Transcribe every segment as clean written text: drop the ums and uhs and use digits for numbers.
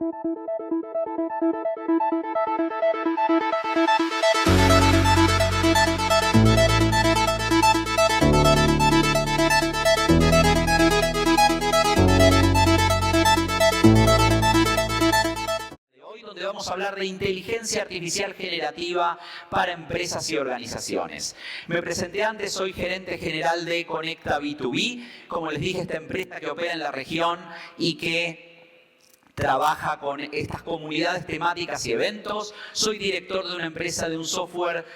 Vamos a hablar de inteligencia artificial generativa para empresas y organizaciones. Me presenté antes, soy gerente general de Conecta B2B, como les dije, esta empresa que opera en la región y que trabaja con estas comunidades temáticas y eventos. Soy director de una empresa de un software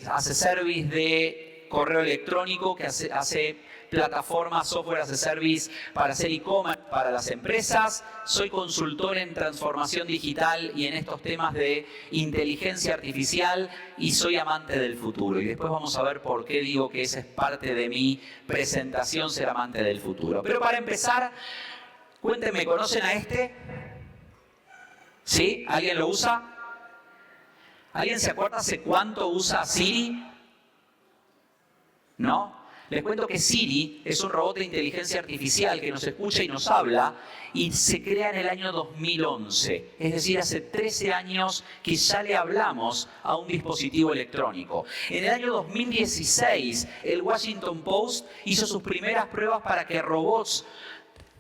as a service de correo electrónico que hace plataformas, software as a service para hacer e-commerce para las empresas. Soy consultor en transformación digital y en estos temas de inteligencia artificial y soy amante del futuro. Y después vamos a ver por qué digo que esa es parte de mi presentación, ser amante del futuro. Pero para empezar, cuéntenme, ¿conocen a este? ¿Sí? ¿Alguien lo usa? ¿Alguien se acuerda hace cuánto usa Siri? ¿No? Les cuento que Siri es un robot de inteligencia artificial que nos escucha y nos habla y se crea en el año 2011. Es decir, hace 13 años que ya le hablamos a un dispositivo electrónico. En el año 2016, el Washington Post hizo sus primeras pruebas para que robots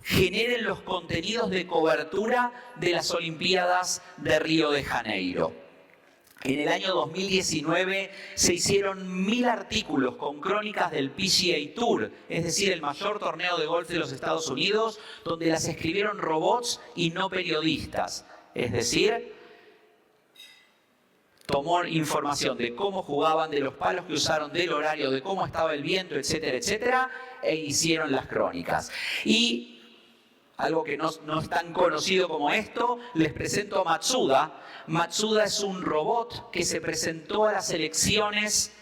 generen los contenidos de cobertura de las Olimpiadas de Río de Janeiro. En el año 2019 se hicieron 1000 artículos con crónicas del PGA Tour, es decir, el mayor torneo de golf de los Estados Unidos, donde las escribieron robots y no periodistas. Es decir, tomó información de cómo jugaban, de los palos que usaron, del horario, de cómo estaba el viento, etcétera, etcétera, e hicieron las crónicas. Y algo que no es tan conocido como esto, les presento a Matsuda. Matsuda es un robot que se presentó a las elecciones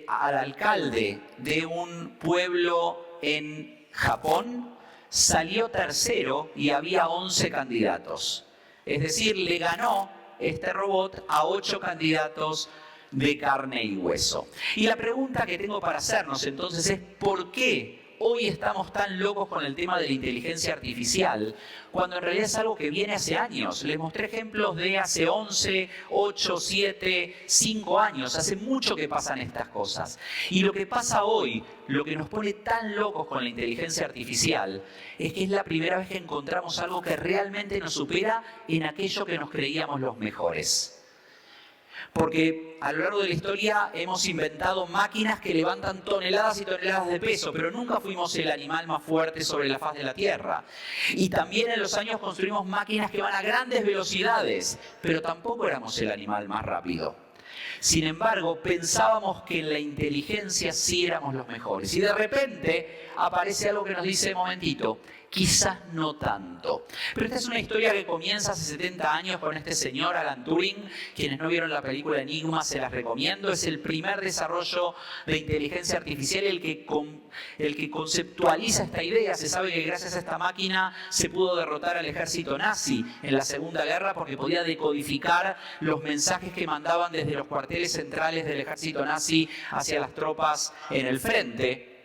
al alcalde de un pueblo en Japón, salió tercero y había 11 candidatos. Es decir, le ganó este robot a 8 candidatos de carne y hueso. Y la pregunta que tengo para hacernos entonces es ¿por qué hoy estamos tan locos con el tema de la inteligencia artificial, cuando en realidad es algo que viene hace años? Les mostré ejemplos de hace 11, 8, 7, 5 años. Hace mucho que pasan estas cosas. Y lo que pasa hoy, lo que nos pone tan locos con la inteligencia artificial, es que es la primera vez que encontramos algo que realmente nos supera en aquello que nos creíamos los mejores. Porque a lo largo de la historia hemos inventado máquinas que levantan toneladas y toneladas de peso, pero nunca fuimos el animal más fuerte sobre la faz de la Tierra. Y también en los años construimos máquinas que van a grandes velocidades, pero tampoco éramos el animal más rápido. Sin embargo, pensábamos que en la inteligencia sí éramos los mejores. Y de repente aparece algo que nos dice, momentito, quizás no tanto. Pero esta es una historia que comienza hace 70 años con este señor, Alan Turing. Quienes no vieron la película Enigma se las recomiendo. Es el primer desarrollo de inteligencia artificial el que conceptualiza esta idea. Se sabe que gracias a esta máquina se pudo derrotar al ejército nazi en la Segunda Guerra porque podía decodificar los mensajes que mandaban desde los cuarteles centrales del ejército nazi hacia las tropas en el frente.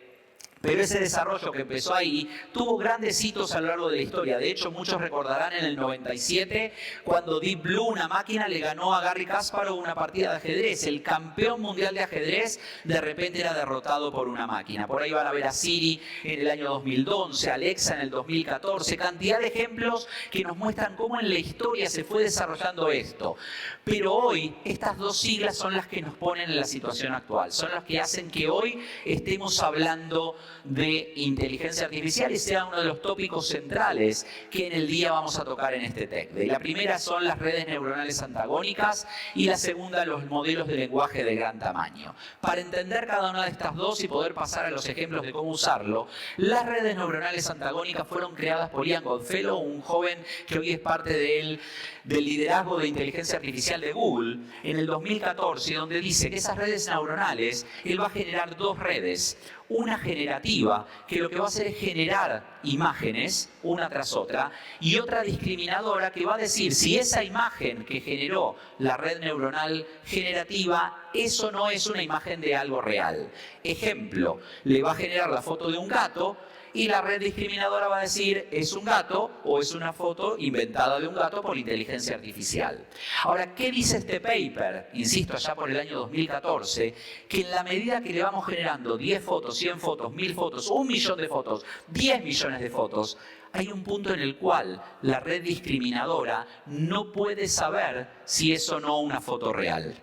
Pero ese desarrollo que empezó ahí tuvo grandes hitos a lo largo de la historia. De hecho, muchos recordarán en el 97, cuando Deep Blue, una máquina, le ganó a Garry Kasparov una partida de ajedrez. El campeón mundial de ajedrez de repente era derrotado por una máquina. Por ahí van a ver a Siri en el año 2011, Alexa en el 2014. Cantidad de ejemplos que nos muestran cómo en la historia se fue desarrollando esto. Pero hoy, estas dos siglas son las que nos ponen en la situación actual. Son las que hacen que hoy estemos hablando de inteligencia artificial y sea uno de los tópicos centrales que en el día vamos a tocar en este Tech Day. La primera son las redes neuronales antagónicas y la segunda los modelos de lenguaje de gran tamaño. Para entender cada una de estas dos y poder pasar a los ejemplos de cómo usarlo, las redes neuronales antagónicas fueron creadas por Ian Goodfellow, un joven que hoy es parte del liderazgo de inteligencia artificial de Google, en el 2014, donde dice que esas redes neuronales, él va a generar dos redes. Una generativa, que lo que va a hacer es generar imágenes, una tras otra, y otra discriminadora que va a decir si esa imagen que generó la red neuronal generativa, eso no es una imagen de algo real. Ejemplo, le va a generar la foto de un gato y la red discriminadora va a decir es un gato o es una foto inventada de un gato por inteligencia artificial. Ahora, ¿qué dice este paper? Insisto, allá por el año 2014, que en la medida que le vamos generando 10 fotos, 100 fotos, 1000 fotos, 1 millón de fotos, 10 millones de fotos, hay un punto en el cual la red discriminadora no puede saber si es o no una foto real.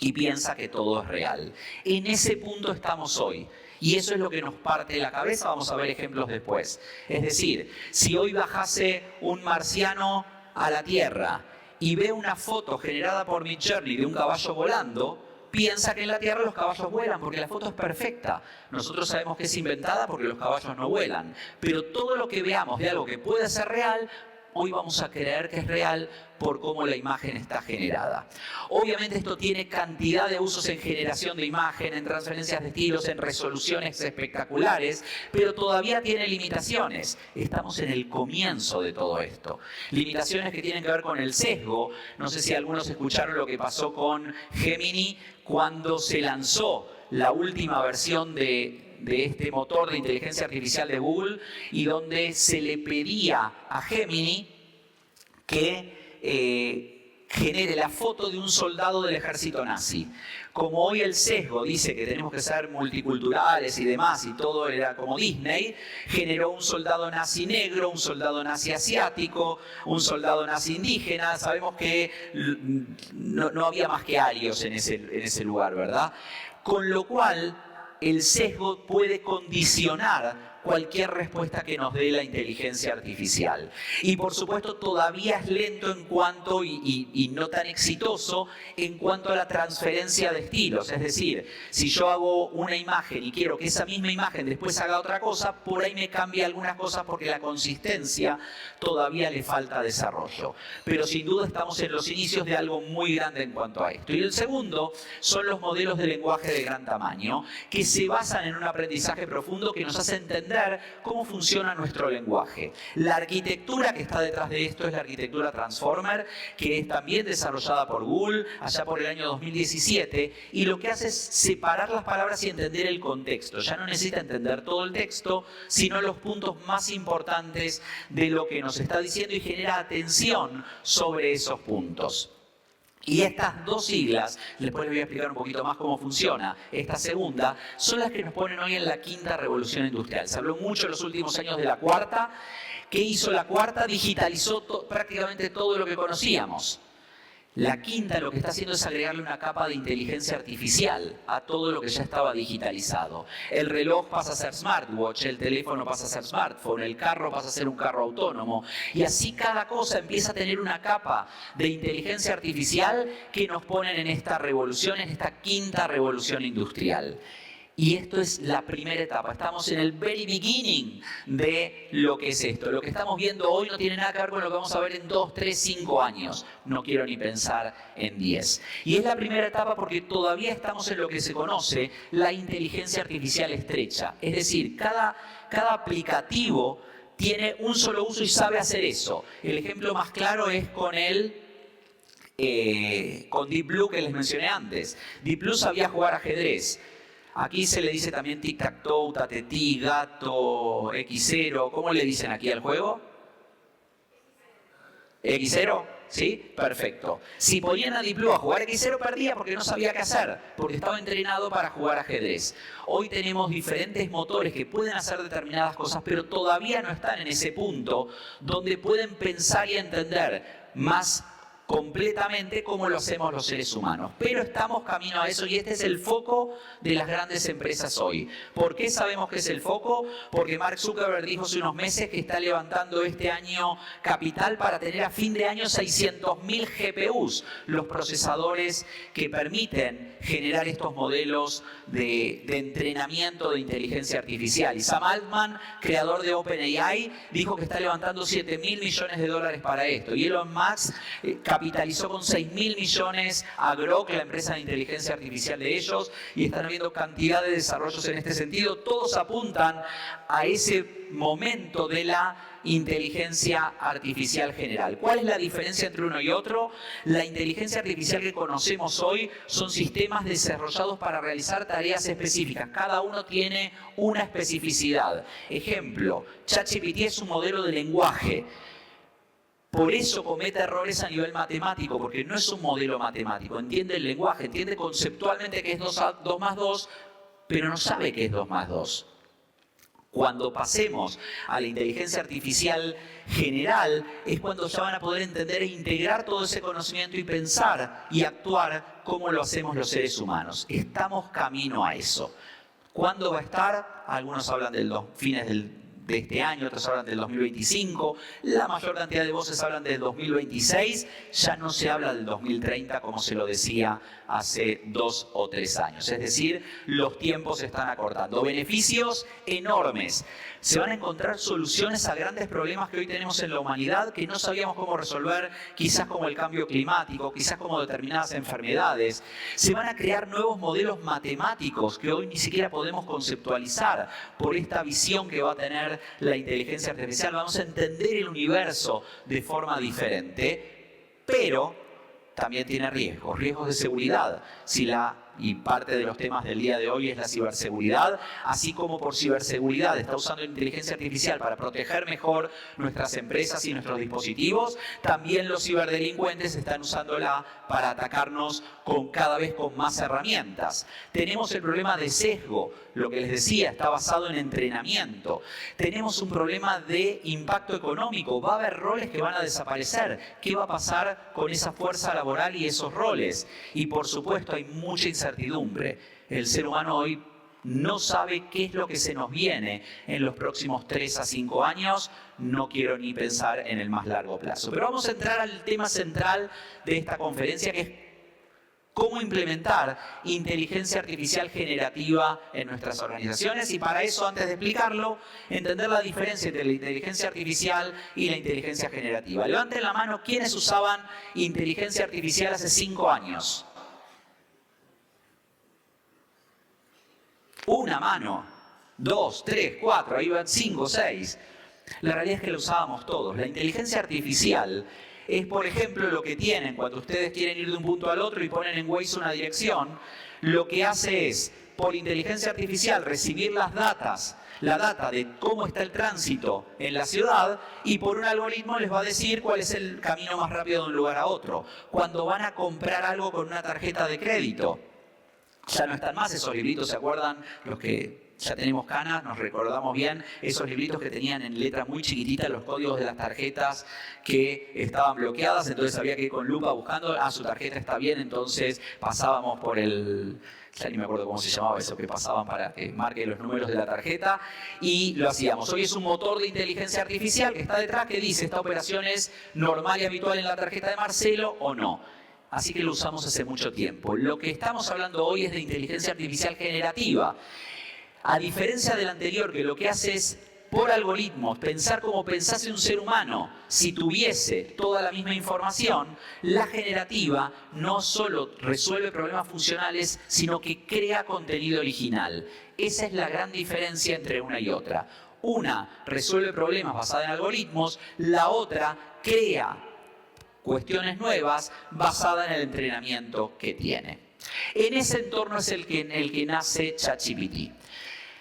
Y piensa que todo es real. En ese punto estamos hoy. Y eso es lo que nos parte de la cabeza. Vamos a ver ejemplos después. Es decir, si hoy bajase un marciano a la Tierra y ve una foto generada por Midjourney de un caballo volando, piensa que en la Tierra los caballos vuelan porque la foto es perfecta. Nosotros sabemos que es inventada porque los caballos no vuelan. Pero todo lo que veamos de algo que puede ser real, hoy vamos a creer que es real por cómo la imagen está generada. Obviamente esto tiene cantidad de usos en generación de imagen, en transferencias de estilos, en resoluciones espectaculares, pero todavía tiene limitaciones. Estamos en el comienzo de todo esto. Limitaciones que tienen que ver con el sesgo. No sé si algunos escucharon lo que pasó con Gemini cuando se lanzó la última versión de este motor de inteligencia artificial de Google y donde se le pedía a Gemini que genere la foto de un soldado del ejército nazi. Como hoy el sesgo dice que tenemos que ser multiculturales y demás, y todo era como Disney, generó un soldado nazi negro, un soldado nazi asiático, un soldado nazi indígena. Sabemos que no había más que arios en ese lugar, ¿verdad? Con lo cual, el sesgo puede condicionar cualquier respuesta que nos dé la inteligencia artificial. Y por supuesto todavía es lento en cuanto, y no tan exitoso, en cuanto a la transferencia de estilos. Es decir, si yo hago una imagen y quiero que esa misma imagen después haga otra cosa, por ahí me cambia algunas cosas porque la consistencia todavía le falta desarrollo. Pero sin duda estamos en los inicios de algo muy grande en cuanto a esto. Y el segundo son los modelos de lenguaje de gran tamaño, que se basan en un aprendizaje profundo que nos hace entender cómo funciona nuestro lenguaje. La arquitectura que está detrás de esto es la arquitectura Transformer, que es también desarrollada por Google allá por el año 2017, y lo que hace es separar las palabras y entender el contexto. Ya no necesita entender todo el texto, sino los puntos más importantes de lo que nos está diciendo y genera atención sobre esos puntos. Y estas dos siglas, después les voy a explicar un poquito más cómo funciona esta segunda, son las que nos ponen hoy en la quinta revolución industrial. Se habló mucho en los últimos años de la cuarta. ¿Qué hizo la cuarta? Digitalizó prácticamente todo lo que conocíamos. La quinta lo que está haciendo es agregarle una capa de inteligencia artificial a todo lo que ya estaba digitalizado. El reloj pasa a ser smartwatch, el teléfono pasa a ser smartphone, el carro pasa a ser un carro autónomo. Y así cada cosa empieza a tener una capa de inteligencia artificial que nos ponen en esta revolución, en esta quinta revolución industrial. Y esto es la primera etapa. Estamos en el very beginning de lo que es esto. Lo que estamos viendo hoy no tiene nada que ver con lo que vamos a ver en 2, 3, 5 años. No quiero ni pensar en 10. Y es la primera etapa porque todavía estamos en lo que se conoce la inteligencia artificial estrecha. Es decir, cada aplicativo tiene un solo uso y sabe hacer eso. El ejemplo más claro es con Deep Blue que les mencioné antes. Deep Blue sabía jugar ajedrez. Aquí se le dice también tic-tac-toe, tatetí, gato, X0. ¿Cómo le dicen aquí al juego? ¿X0? ¿Sí? Perfecto. Si ponían a Deep Blue a jugar X0 perdía porque no sabía qué hacer, porque estaba entrenado para jugar ajedrez. Hoy tenemos diferentes motores que pueden hacer determinadas cosas, pero todavía no están en ese punto donde pueden pensar y entender más completamente como lo hacemos los seres humanos. Pero estamos camino a eso y este es el foco de las grandes empresas hoy. ¿Por qué sabemos que es el foco? Porque Mark Zuckerberg dijo hace unos meses que está levantando este año capital para tener a fin de año 600.000 GPUs, los procesadores que permiten generar estos modelos de entrenamiento de inteligencia artificial. Y Sam Altman, creador de OpenAI, dijo que está levantando $7.000 millones para esto. Y Elon Musk capitalizó con 6.000 millones a Grok, la empresa de inteligencia artificial de ellos, y están habiendo cantidad de desarrollos en este sentido. Todos apuntan a ese momento de la inteligencia artificial general. ¿Cuál es la diferencia entre uno y otro? La inteligencia artificial que conocemos hoy son sistemas desarrollados para realizar tareas específicas. Cada uno tiene una especificidad. Ejemplo, ChatGPT es un modelo de lenguaje. Por eso comete errores a nivel matemático, porque no es un modelo matemático. Entiende el lenguaje, entiende conceptualmente que es 2 más 2, pero no sabe qué es 2 más 2. Cuando pasemos a la inteligencia artificial general, es cuando ya van a poder entender e integrar todo ese conocimiento y pensar y actuar como lo hacemos los seres humanos. Estamos camino a eso. ¿Cuándo va a estar? Algunos hablan de los fines de este año, otros hablan del 2025, la mayor cantidad de voces hablan del 2026, ya no se habla del 2030 como se lo decía hace 2 o 3 años. Es decir, los tiempos se están acortando. Beneficios enormes. Se van a encontrar soluciones a grandes problemas que hoy tenemos en la humanidad que no sabíamos cómo resolver, quizás como el cambio climático, quizás como determinadas enfermedades. Se van a crear nuevos modelos matemáticos que hoy ni siquiera podemos conceptualizar por esta visión que va a tener la inteligencia artificial. Vamos a entender el universo de forma diferente, pero también tiene riesgos de seguridad. Y parte de los temas del día de hoy es la ciberseguridad, así como por ciberseguridad está usando inteligencia artificial para proteger mejor nuestras empresas y nuestros dispositivos, también los ciberdelincuentes están usándola para atacarnos cada vez con más herramientas. Tenemos el problema de sesgo, lo que les decía, está basado en entrenamiento. Tenemos un problema de impacto económico, va a haber roles que van a desaparecer. ¿Qué va a pasar con esa fuerza laboral y esos roles? Y por supuesto hay mucha incertidumbre. El ser humano hoy no sabe qué es lo que se nos viene en los próximos 3 a 5 años. No quiero ni pensar en el más largo plazo. Pero vamos a entrar al tema central de esta conferencia, que es cómo implementar inteligencia artificial generativa en nuestras organizaciones. Y para eso, antes de explicarlo, entender la diferencia entre la inteligencia artificial y la inteligencia generativa. Levanten la mano quienes usaban inteligencia artificial hace 5 años. Una mano, 2, 3, 4, ahí van 5, 6. La realidad es que lo usábamos todos. La inteligencia artificial es, por ejemplo, lo que tienen cuando ustedes quieren ir de un punto al otro y ponen en Waze una dirección. Lo que hace es, por inteligencia artificial, recibir la data de cómo está el tránsito en la ciudad, y por un algoritmo les va a decir cuál es el camino más rápido de un lugar a otro. Cuando van a comprar algo con una tarjeta de crédito, ya no están más esos libritos, ¿se acuerdan? Los que ya tenemos canas, nos recordamos bien, esos libritos que tenían en letra muy chiquitita los códigos de las tarjetas que estaban bloqueadas, entonces había que ir con lupa buscando, su tarjeta está bien, entonces pasábamos por ya ni me acuerdo cómo se llamaba eso, que pasaban para que marque los números de la tarjeta, y lo hacíamos. Hoy es un motor de inteligencia artificial que está detrás, que dice, ¿esta operación es normal y habitual en la tarjeta de Marcelo o no? Así que lo usamos hace mucho tiempo. Lo que estamos hablando hoy es de inteligencia artificial generativa. A diferencia del anterior, que lo que hace es, por algoritmos, pensar como pensase un ser humano, si tuviese toda la misma información, la generativa no solo resuelve problemas funcionales, sino que crea contenido original. Esa es la gran diferencia entre una y otra. Una resuelve problemas basada en algoritmos, la otra crea cuestiones nuevas basadas en el entrenamiento que tiene. En ese entorno es el que nace ChatGPT.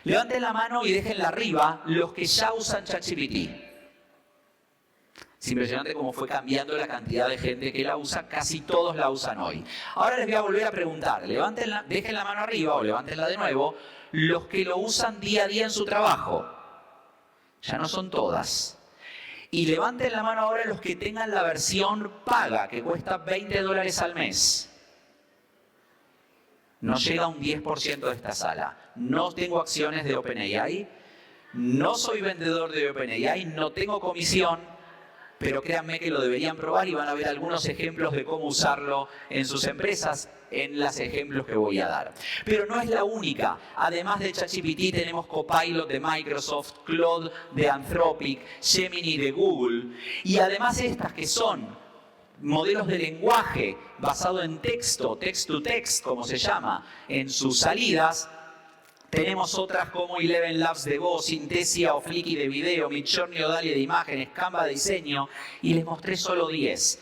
Levanten la mano y déjenla arriba los que ya usan ChatGPT. Es impresionante cómo fue cambiando la cantidad de gente que la usa, casi todos la usan hoy. Ahora les voy a volver a preguntar, dejen la mano arriba o levántenla de nuevo, los que lo usan día a día en su trabajo. Ya no son todas. Y levanten la mano ahora los que tengan la versión paga, que cuesta $20 al mes. No llega a un 10% de esta sala. No tengo acciones de OpenAI, no soy vendedor de OpenAI, no tengo comisión, pero créanme que lo deberían probar y van a ver algunos ejemplos de cómo usarlo en sus empresas, en los ejemplos que voy a dar. Pero no es la única. Además de ChatGPT tenemos Copilot de Microsoft, Claude de Anthropic, Gemini de Google, y además estas que son modelos de lenguaje basado en texto, text to text, como se llama, en sus salidas. Tenemos otras como Eleven Labs de voz, Synthesia o Flickr de video, Midjourney o DALL-E de imágenes, Canva de diseño, y les mostré solo 10.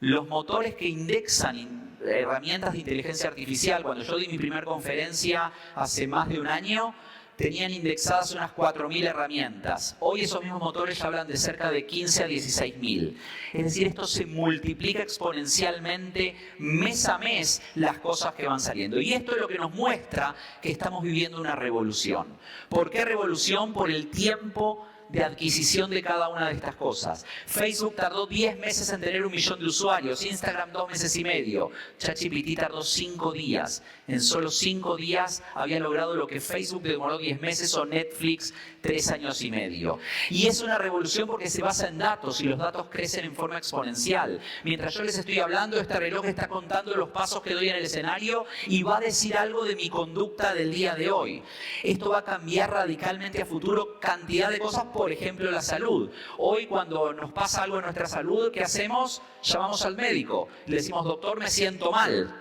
Los motores que indexan herramientas de inteligencia artificial, cuando yo di mi primera conferencia hace más de un año, tenían indexadas unas 4.000 herramientas. Hoy esos mismos motores ya hablan de cerca de 15 a 16.000. Es decir, esto se multiplica exponencialmente mes a mes las cosas que van saliendo. Y esto es lo que nos muestra que estamos viviendo una revolución. ¿Por qué revolución? Por el tiempo de adquisición de cada una de estas cosas. Facebook tardó 10 meses en tener 1 millón de usuarios, Instagram 2 meses y medio, ChatGPT tardó 5 días. En solo 5 días había logrado lo que Facebook demoró 10 meses o Netflix 3 años y medio. Y es una revolución porque se basa en datos y los datos crecen en forma exponencial. Mientras yo les estoy hablando, este reloj está contando los pasos que doy en el escenario y va a decir algo de mi conducta del día de hoy. Esto va a cambiar radicalmente a futuro cantidad de cosas. Por ejemplo, la salud. Hoy cuando nos pasa algo en nuestra salud, ¿qué hacemos? Llamamos al médico. Le decimos, doctor, me siento mal.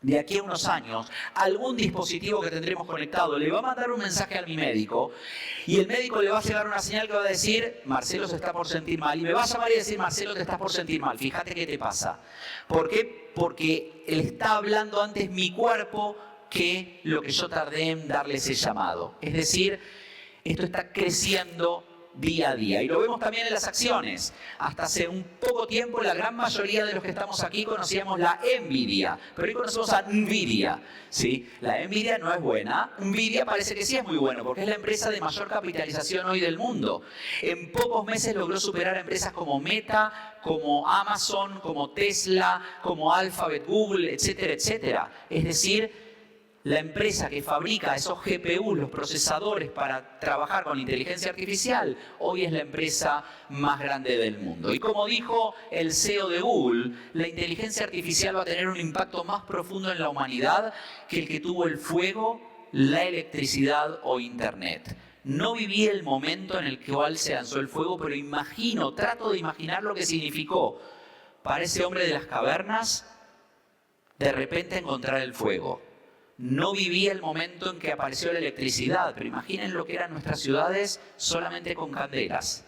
De aquí a unos años, algún dispositivo que tendremos conectado le va a mandar un mensaje a mi médico y el médico le va a llevar una señal que va a decir, Marcelo se está por sentir mal. Y me va a llamar y decir, Marcelo, te estás por sentir mal. Fíjate qué te pasa. ¿Por qué? Porque él está hablando antes mi cuerpo que lo que yo tardé en darle ese llamado. Es decir, esto está creciendo día a día. Y lo vemos también en las acciones. Hasta hace un poco tiempo, la gran mayoría de los que estamos aquí conocíamos la Nvidia. Pero hoy conocemos a Nvidia. ¿Sí? La Nvidia no es buena. Nvidia parece que sí es muy bueno, porque es la empresa de mayor capitalización hoy del mundo. En pocos meses logró superar a empresas como Meta, como Amazon, como Tesla, como Alphabet, Google, etcétera, etcétera. Es decir, la empresa que fabrica esos GPUs, los procesadores para trabajar con inteligencia artificial, hoy es la empresa más grande del mundo. Y como dijo el CEO de Google, la inteligencia artificial va a tener un impacto más profundo en la humanidad que el que tuvo el fuego, la electricidad o Internet. No viví el momento en el cual se lanzó el fuego, pero trato de imaginar lo que significó para ese hombre de las cavernas de repente encontrar el fuego. No viví el momento en que apareció la electricidad, pero imaginen lo que eran nuestras ciudades solamente con candelas.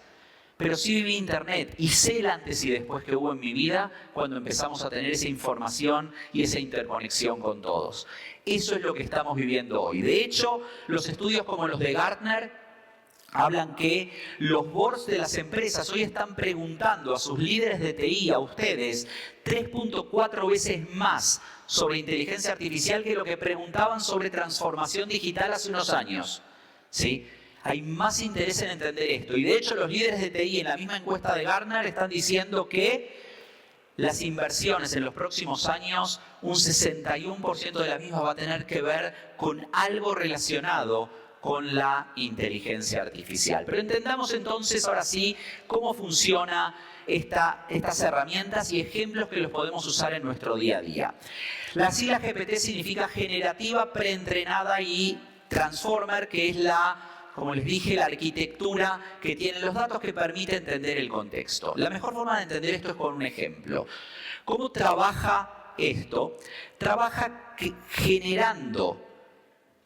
Pero sí viví Internet y sé el antes y después que hubo en mi vida cuando empezamos a tener esa información y esa interconexión con todos. Eso es lo que estamos viviendo hoy. De hecho, los estudios como los de Gartner hablan que los boards de las empresas hoy están preguntando a sus líderes de TI, a ustedes, 3.4 veces más sobre inteligencia artificial que lo que preguntaban sobre transformación digital hace unos años. ¿Sí? Hay más interés en entender esto. Y de hecho los líderes de TI en la misma encuesta de Gartner están diciendo que las inversiones en los próximos años, un 61% de las mismas va a tener que ver con algo relacionado con la inteligencia artificial. Pero entendamos entonces ahora sí cómo funciona estas herramientas y ejemplos que los podemos usar en nuestro día a día. La sigla GPT significa generativa, preentrenada y transformer, que es como les dije, la arquitectura que tienen los datos que permite entender el contexto. La mejor forma de entender esto es con un ejemplo. ¿Cómo trabaja esto? Trabaja generando,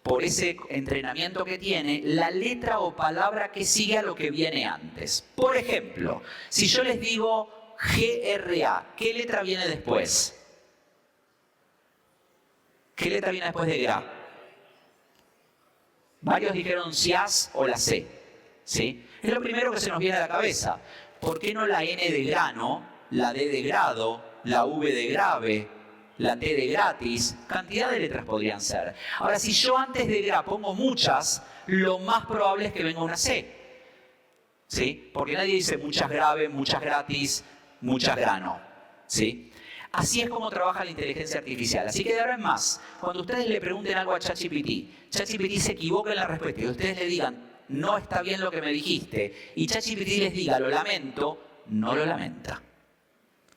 por ese entrenamiento que tiene, la letra o palabra que sigue a lo que viene antes. Por ejemplo, si yo les digo GRA, ¿qué letra viene después? ¿Qué letra viene después de GRA? Varios dijeron CIAS o la C. ¿Sí? Es lo primero que se nos viene a la cabeza. ¿Por qué no la N de grano, la D de grado, la V de grave, la T de gratis? Cantidad de letras podrían ser. Ahora, si yo antes de gra pongo muchas, lo más probable es que venga una C. ¿Sí? Porque nadie dice muchas grave, muchas gratis, muchas grano. ¿Sí? Así es como trabaja la inteligencia artificial. Así que de ahora en más, cuando ustedes le pregunten algo a ChatGPT, ChatGPT se equivoca en la respuesta y ustedes le digan, no está bien lo que me dijiste, y ChatGPT les diga, lo lamento, no lo lamenta.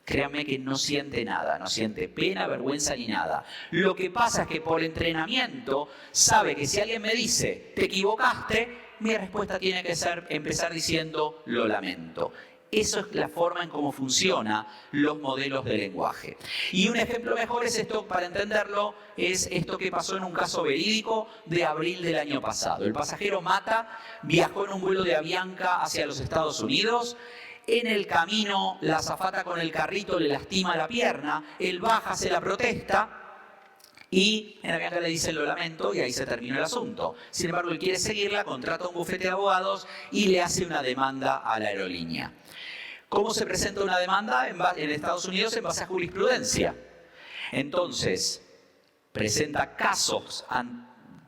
Créanme que no siente nada, no siente pena, vergüenza ni nada. Lo que pasa es que por entrenamiento sabe que si alguien me dice, te equivocaste, mi respuesta tiene que ser empezar diciendo, lo lamento. Eso es la forma en cómo funcionan los modelos de lenguaje. Y un ejemplo mejor es esto, para entenderlo, es esto que pasó en un caso verídico de abril del año pasado. El pasajero Mata viajó en un vuelo de Avianca hacia los Estados Unidos. En el camino, la azafata con el carrito le lastima la pierna, él baja, hace la protesta y en Avianca le dicen lo lamento y ahí se terminó el asunto. Sin embargo, él quiere seguirla, contrata un bufete de abogados y le hace una demanda a la aerolínea. ¿Cómo se presenta una demanda en Estados Unidos en base a jurisprudencia? Entonces, presenta casos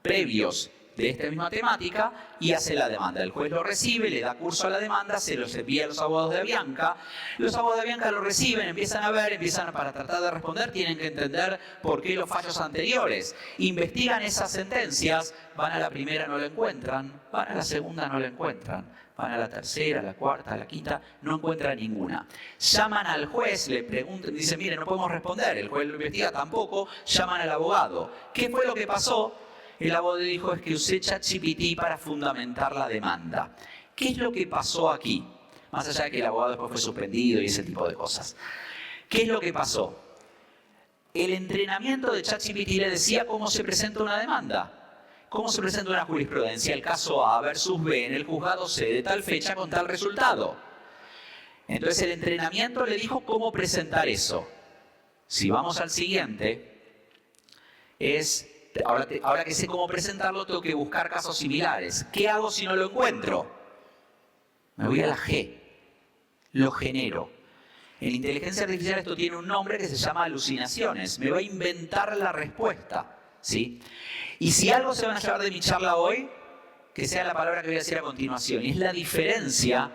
previos de esta misma temática y hace la demanda. El juez lo recibe, le da curso a la demanda, se los envía a los abogados de Avianca. Los abogados de Avianca lo reciben, empiezan a ver, para tratar de responder, tienen que entender por qué los fallos anteriores. Investigan esas sentencias, van a la primera, no la encuentran, van a la segunda, no la encuentran, van a la tercera, a la cuarta, a la quinta, no encuentran ninguna. Llaman al juez, le preguntan, dicen, mire, no podemos responder, el juez lo investiga tampoco, llaman al abogado. ¿Qué fue lo que pasó? El abogado dijo, es que usé ChatGPT para fundamentar la demanda. ¿Qué es lo que pasó aquí? Más allá de que el abogado después fue suspendido y ese tipo de cosas. ¿Qué es lo que pasó? El entrenamiento de ChatGPT le decía cómo se presenta una demanda. ¿Cómo se presenta una jurisprudencia? El caso A versus B en el juzgado C de tal fecha con tal resultado. Entonces el entrenamiento le dijo cómo presentar eso. Si vamos al siguiente, ahora que sé cómo presentarlo, tengo que buscar casos similares. ¿Qué hago si no lo encuentro? Me voy a la G. Lo genero. En inteligencia artificial esto tiene un nombre que se llama alucinaciones. Me va a inventar la respuesta, ¿sí? Y si algo se van a llevar de mi charla hoy, que sea la palabra que voy a decir a continuación. Y es la diferencia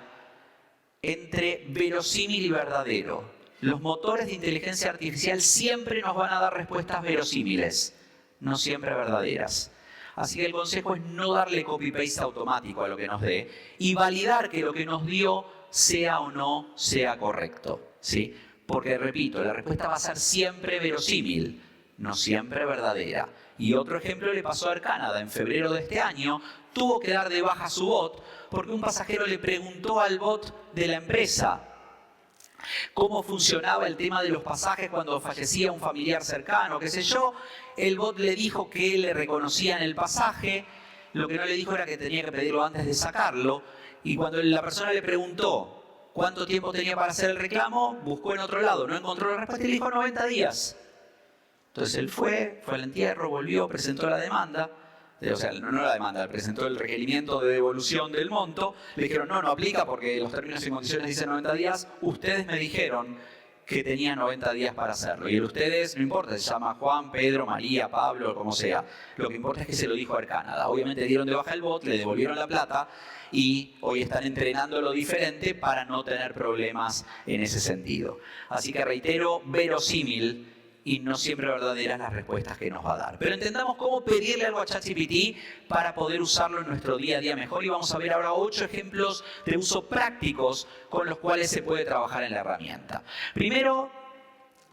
entre verosímil y verdadero. Los motores de inteligencia artificial siempre nos van a dar respuestas verosímiles, no siempre verdaderas. Así que el consejo es no darle copy-paste automático a lo que nos dé y validar que lo que nos dio sea o no sea correcto, ¿sí? Porque, repito, la respuesta va a ser siempre verosímil, no siempre verdadera. Y otro ejemplo le pasó a Air Canada. En febrero de este año tuvo que dar de baja su bot porque un pasajero le preguntó al bot de la empresa cómo funcionaba el tema de los pasajes cuando fallecía un familiar cercano, qué sé yo. El bot le dijo que le reconocían el pasaje, lo que no le dijo era que tenía que pedirlo antes de sacarlo, y cuando la persona le preguntó cuánto tiempo tenía para hacer el reclamo, buscó en otro lado, no encontró la respuesta y le dijo 90 días. Entonces él fue al entierro, volvió, presentó la demanda, o sea, no la demanda, presentó el requerimiento de devolución del monto. Le dijeron, no aplica porque los términos y condiciones dicen 90 días. Ustedes me dijeron que tenía 90 días para hacerlo. Y el ustedes, no importa, se llama Juan, Pedro, María, Pablo, como sea. Lo que importa es que se lo dijo a Air Canada. Obviamente dieron de baja el bot, le devolvieron la plata y hoy están entrenándolo diferente para no tener problemas en ese sentido. Así que reitero, verosímil y no siempre verdaderas las respuestas que nos va a dar. Pero entendamos cómo pedirle algo a ChatGPT para poder usarlo en nuestro día a día mejor. Y vamos a ver ahora 8 ejemplos de uso prácticos con los cuales se puede trabajar en la herramienta. Primero,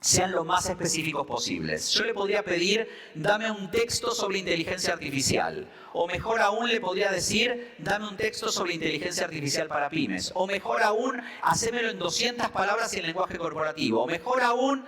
sean lo más específicos posibles. Yo le podría pedir, dame un texto sobre inteligencia artificial. O mejor aún, le podría decir, dame un texto sobre inteligencia artificial para pymes. O mejor aún, hacémelo en 200 palabras y en lenguaje corporativo. O mejor aún,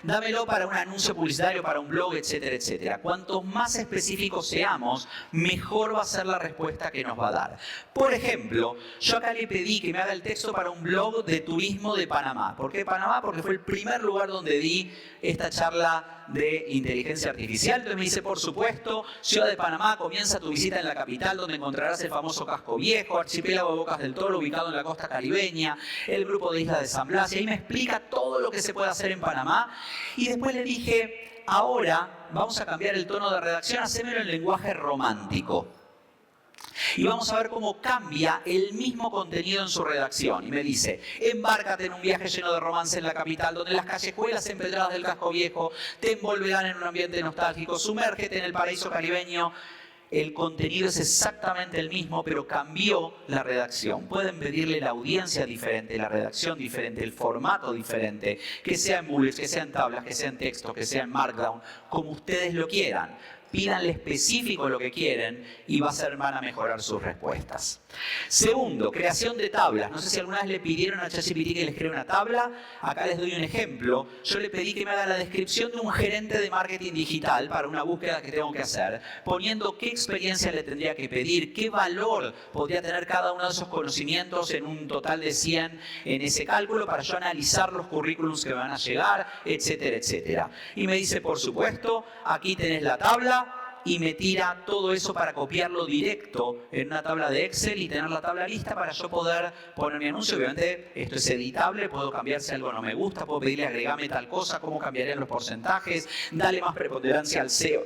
dámelo para un anuncio publicitario, para un blog, etcétera, etcétera. Cuantos más específicos seamos, mejor va a ser la respuesta que nos va a dar. Por ejemplo, yo acá le pedí que me haga el texto para un blog de turismo de Panamá. ¿Por qué Panamá? Porque fue el primer lugar donde di esta charla de inteligencia artificial. Entonces me dice, por supuesto, Ciudad de Panamá, comienza tu visita en la capital donde encontrarás el famoso Casco Viejo, archipiélago de Bocas del Toro ubicado en la costa caribeña, el grupo de Islas de San Blas, y ahí me explica todo lo que se puede hacer en Panamá. Y después le dije, ahora vamos a cambiar el tono de redacción, hacémelo en lenguaje romántico. Y vamos a ver cómo cambia el mismo contenido en su redacción. Y me dice, embárcate en un viaje lleno de romance en la capital, donde las callejuelas empedradas del Casco Viejo te envolverán en un ambiente nostálgico. Sumérgete en el paraíso caribeño. El contenido es exactamente el mismo, pero cambió la redacción. Pueden pedirle la audiencia diferente, la redacción diferente, el formato diferente, que sea en bullets, que sea en tablas, que sea en textos, que sea en markdown, como ustedes lo quieran. pídanle específico lo que quieren y van a mejorar sus respuestas. Segundo, creación de tablas. No sé si alguna vez le pidieron a ChatGPT que les cree una tabla. Acá les doy un ejemplo. Yo le pedí que me haga la descripción de un gerente de marketing digital para una búsqueda que tengo que hacer, poniendo qué experiencia le tendría que pedir, qué valor podría tener cada uno de esos conocimientos en un total de 100 en ese cálculo para yo analizar los currículums que me van a llegar, etcétera, etcétera. Y me dice, por supuesto, aquí tenés la tabla, y me tira todo eso para copiarlo directo en una tabla de Excel y tener la tabla lista para yo poder poner mi anuncio. Obviamente esto es editable, puedo cambiar si algo no me gusta, puedo pedirle agregame tal cosa, cómo cambiarían los porcentajes, dale más preponderancia al SEO.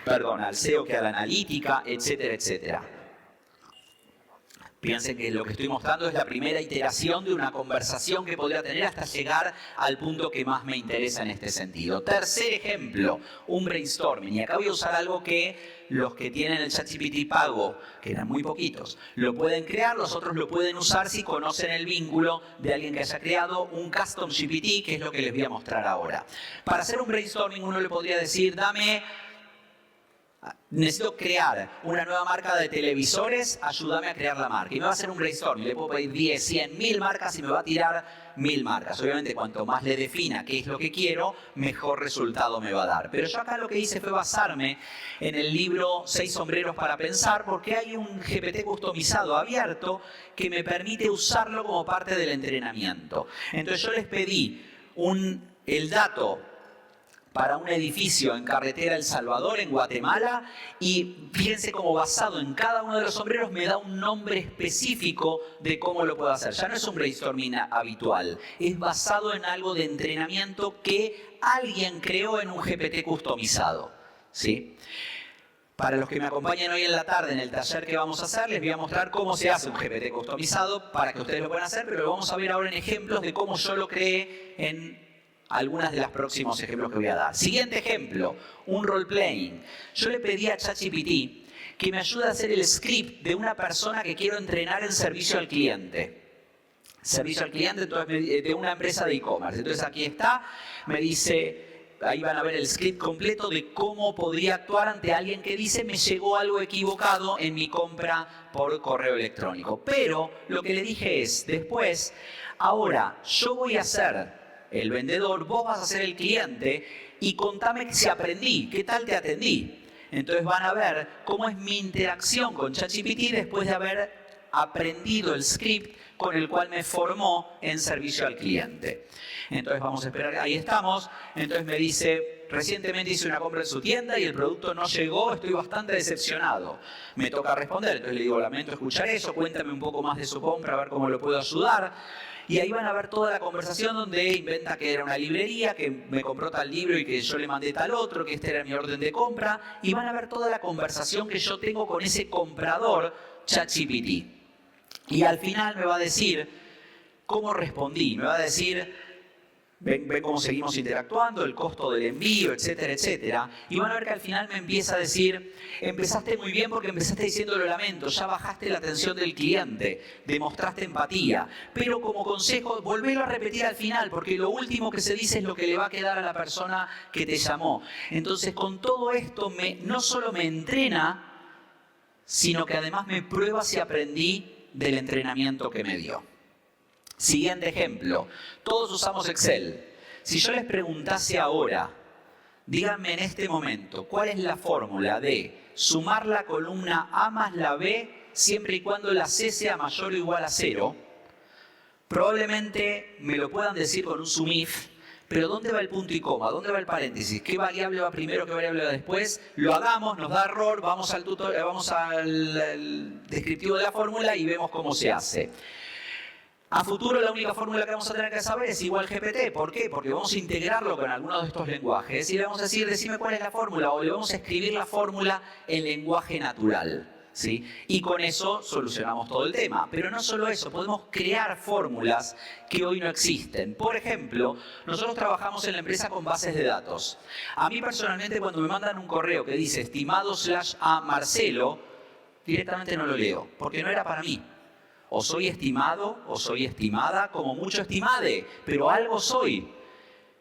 Perdón, al SEO que a la analítica, etcétera, etcétera. Piensen que lo que estoy mostrando es la primera iteración de una conversación que podría tener hasta llegar al punto que más me interesa en este sentido. Tercer ejemplo, un brainstorming. Y acá voy a usar algo que los que tienen el ChatGPT pago, que eran muy poquitos, lo pueden crear, los otros lo pueden usar si conocen el vínculo de alguien que haya creado un custom GPT, que es lo que les voy a mostrar ahora. Para hacer un brainstorming uno le podría decir, necesito crear una nueva marca de televisores, ayúdame a crear la marca. Y me va a hacer un brainstorming, le puedo pedir 10, 100, 1000 marcas y me va a tirar 1000 marcas. Obviamente, cuanto más le defina qué es lo que quiero, mejor resultado me va a dar. Pero yo acá lo que hice fue basarme en el libro 6 sombreros para pensar, porque hay un GPT customizado abierto que me permite usarlo como parte del entrenamiento. Entonces yo les pedí el dato para un edificio en carretera El Salvador, en Guatemala, y fíjense cómo basado en cada uno de los sombreros me da un nombre específico de cómo lo puedo hacer. Ya no es un brainstorming habitual, es basado en algo de entrenamiento que alguien creó en un GPT customizado, ¿sí? Para los que me acompañan hoy en la tarde en el taller que vamos a hacer, les voy a mostrar cómo se hace un GPT customizado para que ustedes lo puedan hacer, pero lo vamos a ver ahora en ejemplos de cómo yo lo creé en algunas de los próximos ejemplos que voy a dar. Siguiente ejemplo, un role-playing. Yo le pedí a ChatGPT que me ayude a hacer el script de una persona que quiero entrenar en servicio al cliente. Servicio al cliente entonces, de una empresa de e-commerce. Entonces aquí está, me dice, ahí van a ver el script completo de cómo podría actuar ante alguien que dice me llegó algo equivocado en mi compra por correo electrónico. Pero lo que le dije es, después, ahora yo voy a hacer el vendedor, vos vas a ser el cliente y contame si aprendí, qué tal te atendí. Entonces van a ver cómo es mi interacción con ChatGPT después de haber aprendido el script con el cual me formó en servicio al cliente. Entonces vamos a esperar, ahí estamos. Entonces me dice, recientemente hice una compra en su tienda y el producto no llegó, estoy bastante decepcionado. Me toca responder, entonces le digo, lamento escuchar eso, cuéntame un poco más de su compra, a ver cómo lo puedo ayudar. Y ahí van a ver toda la conversación donde inventa que era una librería, que me compró tal libro y que yo le mandé tal otro, que este era mi orden de compra. Y van a ver toda la conversación que yo tengo con ese comprador ChatGPT. Y al final me va a decir cómo respondí. Me va a decir, ven cómo seguimos interactuando, el costo del envío, etcétera, etcétera. Y van a ver que al final me empieza a decir, empezaste muy bien porque empezaste diciendo lo lamento, ya bajaste la atención del cliente, demostraste empatía. Pero como consejo, volvélo a repetir al final, porque lo último que se dice es lo que le va a quedar a la persona que te llamó. Entonces, con todo esto, no solo me entrena, sino que además me prueba si aprendí del entrenamiento que me dio. Siguiente ejemplo, todos usamos Excel. Si yo les preguntase ahora, díganme en este momento, ¿cuál es la fórmula de sumar la columna A más la B siempre y cuando la C sea mayor o igual a 0? Probablemente me lo puedan decir con un sumif, pero ¿dónde va el punto y coma? ¿Dónde va el paréntesis? ¿Qué variable va primero? ¿Qué variable va después? Lo hagamos, nos da error, vamos al descriptivo de la fórmula y vemos cómo se hace. A futuro la única fórmula que vamos a tener que saber es igual GPT. ¿Por qué? Porque vamos a integrarlo con algunos de estos lenguajes y le vamos a decir, decime cuál es la fórmula, o le vamos a escribir la fórmula en lenguaje natural, ¿sí? Y con eso solucionamos todo el tema. Pero no solo eso, podemos crear fórmulas que hoy no existen. Por ejemplo, nosotros trabajamos en la empresa con bases de datos. A mí personalmente cuando me mandan un correo que dice estimado/a Marcelo, directamente no lo leo, porque no era para mí. O soy estimado, o soy estimada, como mucho estimade, pero algo soy.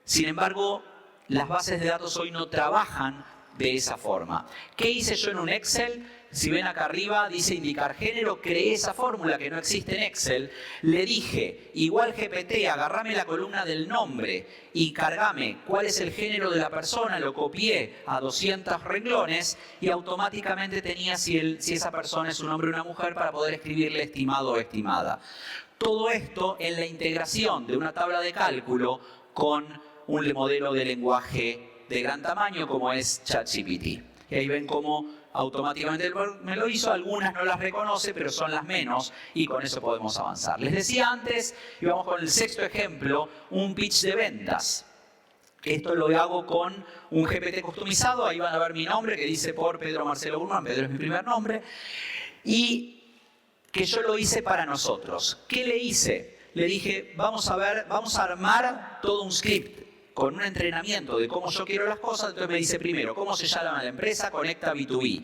Sin embargo, las bases de datos hoy no trabajan de esa forma. ¿Qué hice yo en un Excel? Si ven acá arriba, dice indicar género, creé esa fórmula que no existe en Excel. Le dije, igual GPT, agarrame la columna del nombre y cargame cuál es el género de la persona. Lo copié a 200 renglones y automáticamente tenía si esa persona es un hombre o una mujer para poder escribirle estimado o estimada. Todo esto en la integración de una tabla de cálculo con un modelo de lenguaje de gran tamaño como es ChatGPT. Y ahí ven cómo automáticamente me lo hizo. Algunas no las reconoce, pero son las menos y con eso podemos avanzar. Les decía antes, y vamos con el sexto ejemplo, un pitch de ventas. Esto lo hago con un GPT customizado. Ahí van a ver mi nombre que dice por Pedro Marcelo Guzmán. Pedro es mi primer nombre. Y que yo lo hice para nosotros. ¿Qué le hice? Le dije, vamos a armar todo un script con un entrenamiento de cómo yo quiero las cosas. Entonces me dice primero, ¿cómo se llama la empresa? Conecta B2B.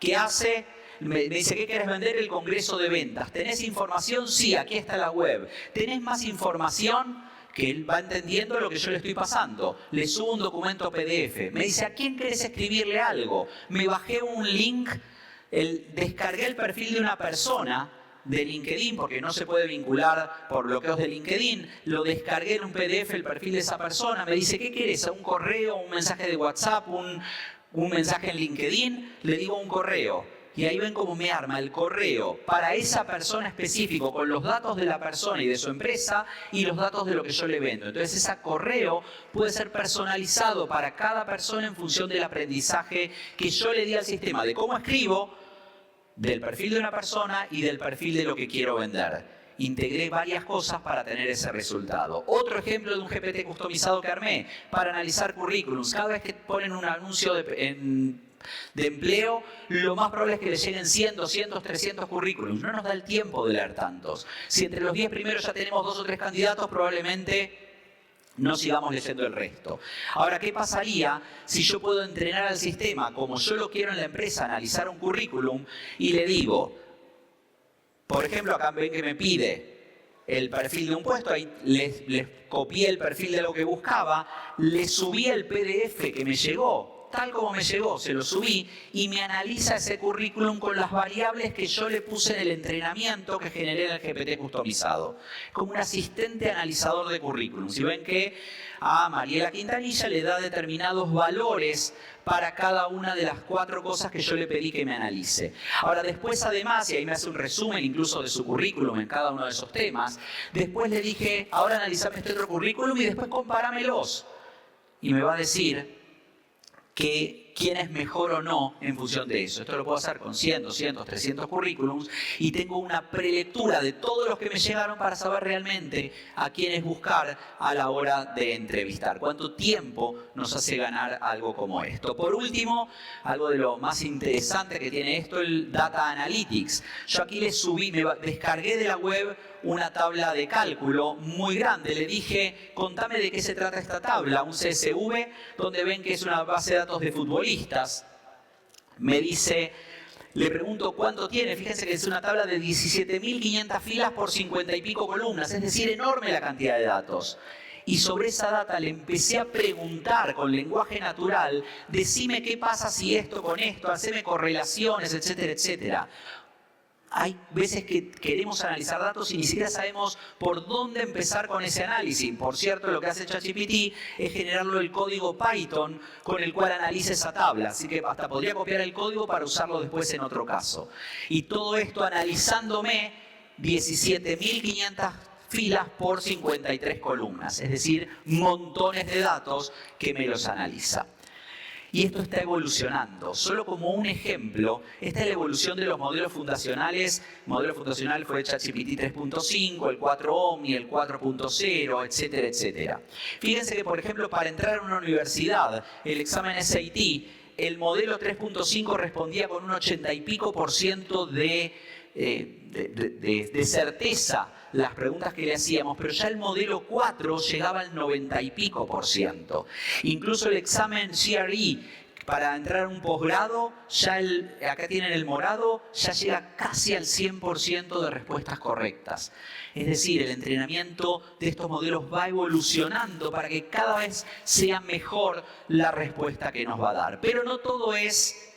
¿Qué hace? Me dice, ¿qué querés vender? El congreso de ventas. ¿Tenés información? Sí, aquí está la web. ¿Tenés más información? Que él va entendiendo lo que yo le estoy pasando. Le subo un documento PDF. Me dice, ¿a quién querés escribirle algo? Me bajé un link, descargué el perfil de una persona de LinkedIn, porque no se puede vincular por bloqueos de LinkedIn, lo descargué en un PDF el perfil de esa persona, me dice, ¿qué querés? ¿Un correo, un mensaje de WhatsApp, un mensaje en LinkedIn? Le digo un correo. Y ahí ven cómo me arma el correo para esa persona específico, con los datos de la persona y de su empresa y los datos de lo que yo le vendo. Entonces ese correo puede ser personalizado para cada persona en función del aprendizaje que yo le di al sistema, de cómo escribo, del perfil de una persona y del perfil de lo que quiero vender. Integré varias cosas para tener ese resultado. Otro ejemplo de un GPT customizado que armé para analizar currículums. Cada vez que ponen un anuncio de empleo, lo más probable es que les lleguen 100, 200, 300 currículums. No nos da el tiempo de leer tantos. Si entre los 10 primeros ya tenemos 2 o 3 candidatos, probablemente no sigamos leyendo el resto. Ahora, ¿qué pasaría si yo puedo entrenar al sistema como yo lo quiero en la empresa, analizar un currículum y le digo, por ejemplo, acá ven que me pide el perfil de un puesto, ahí les copié el perfil de lo que buscaba, le subí el PDF que me llegó, tal como me llegó, se lo subí y me analiza ese currículum con las variables que yo le puse en el entrenamiento que generé en el GPT customizado. Como un asistente analizador de currículum. Si ven que a Mariela Quintanilla le da determinados valores para cada una de las 4 cosas que yo le pedí que me analice. Ahora después además, y ahí me hace un resumen incluso de su currículum en cada uno de esos temas, después le dije, ahora analizame este otro currículum y después compáramelos. Y me va a decir quién es mejor o no en función de eso. Esto lo puedo hacer con 100, 200, 300 currículums y tengo una prelectura de todos los que me llegaron para saber realmente a quiénes buscar a la hora de entrevistar. ¿Cuánto tiempo nos hace ganar algo como esto? Por último, algo de lo más interesante que tiene esto, el Data Analytics. Yo aquí le subí, descargué de la web una tabla de cálculo muy grande. Le dije, contame de qué se trata esta tabla, un CSV, donde ven que es una base de datos de futbolistas. Me dice, le pregunto cuánto tiene, fíjense que es una tabla de 17.500 filas por 50 y pico columnas, es decir, enorme la cantidad de datos. Y sobre esa data le empecé a preguntar con lenguaje natural, decime qué pasa si esto con esto, haceme correlaciones, etcétera, etcétera. Hay veces que queremos analizar datos y ni siquiera sabemos por dónde empezar con ese análisis. Por cierto, lo que hace ChatGPT es generarlo el código Python con el cual analiza esa tabla. Así que hasta podría copiar el código para usarlo después en otro caso. Y todo esto analizándome 17.500 filas por 53 columnas. Es decir, montones de datos que me los analiza. Y esto está evolucionando. Solo como un ejemplo, esta es la evolución de los modelos fundacionales. El modelo fundacional fue ChatGPT 3.5, el 4 Omni, el 4.0, etcétera, etcétera. Fíjense que, por ejemplo, para entrar a una universidad, el examen SAT, el modelo 3.5 respondía con un 80 y pico % de certeza las preguntas que le hacíamos, pero ya el modelo 4 llegaba al 90 y pico %. Incluso el examen GRE, para entrar a un posgrado, acá tienen el morado, ya llega casi al 100% de respuestas correctas. Es decir, el entrenamiento de estos modelos va evolucionando para que cada vez sea mejor la respuesta que nos va a dar. Pero no todo es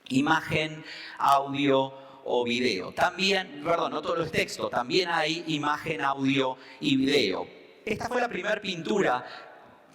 imagen, audio o video. También, perdón, no todo es texto, también hay imagen, audio y video. Esta fue la primera pintura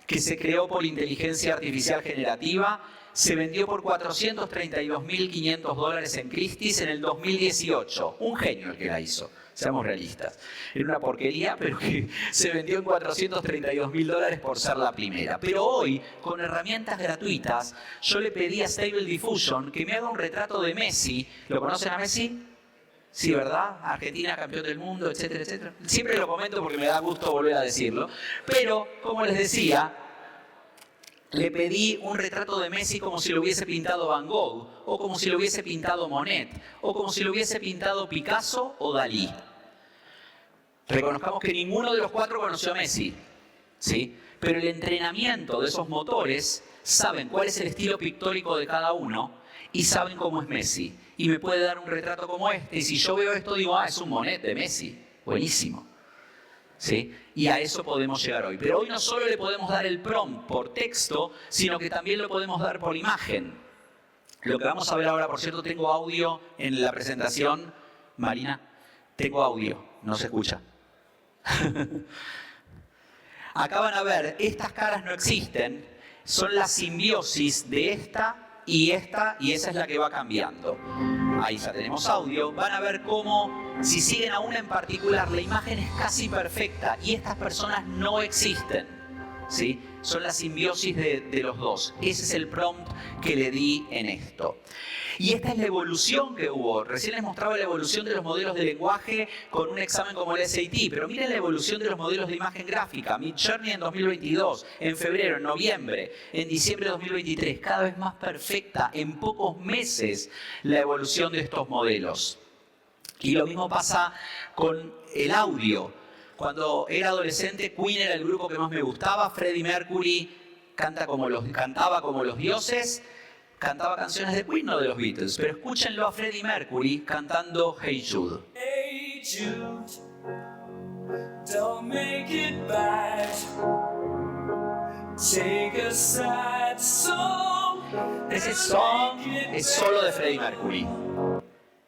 que se creó por inteligencia artificial generativa. Se vendió por $432.500 en Christie's en el 2018. Un genio el que la hizo, seamos realistas. Era una porquería, pero que se vendió en $432.000 por ser la primera. Pero hoy, con herramientas gratuitas, yo le pedí a Stable Diffusion que me haga un retrato de Messi. ¿Lo conocen a Messi? Sí, ¿verdad? Argentina, campeón del mundo, etcétera, etcétera. Siempre lo comento porque me da gusto volver a decirlo. Pero, como les decía, le pedí un retrato de Messi como si lo hubiese pintado Van Gogh, o como si lo hubiese pintado Monet, o como si lo hubiese pintado Picasso o Dalí. Reconozcamos que ninguno de los cuatro conoció a Messi, ¿sí? Pero el entrenamiento de esos motores saben cuál es el estilo pictórico de cada uno y saben cómo es Messi. Y me puede dar un retrato como este. Y si yo veo esto, digo, es un Monet de Messi. Buenísimo. ¿Sí? Y a eso podemos llegar hoy. Pero hoy no solo le podemos dar el prompt por texto, sino que también lo podemos dar por imagen. Lo que vamos a ver ahora, por cierto, tengo audio en la presentación. Marina, tengo audio, no se escucha. Acá van a ver, estas caras no existen, son la simbiosis de esta, y esa es la que va cambiando. Ahí ya tenemos audio. Van a ver cómo, si siguen a una en particular, la imagen es casi perfecta y estas personas no existen, ¿sí? Son la simbiosis de los dos. Ese es el prompt que le di en esto. Y esta es la evolución que hubo. Recién les mostraba la evolución de los modelos de lenguaje con un examen como el SAT, pero miren la evolución de los modelos de imagen gráfica. Midjourney en 2022, en febrero, en noviembre, en diciembre de 2023. Cada vez más perfecta, en pocos meses, la evolución de estos modelos. Y lo mismo pasa con el audio. Cuando era adolescente, Queen era el grupo que más me gustaba. Freddie Mercury cantaba como los dioses. Cantaba canciones de Queen, no de los Beatles, pero escúchenlo a Freddie Mercury cantando Hey Jude. Hey Jude, don't make it bad. Take a sad song. Ese song es solo de Freddie Mercury.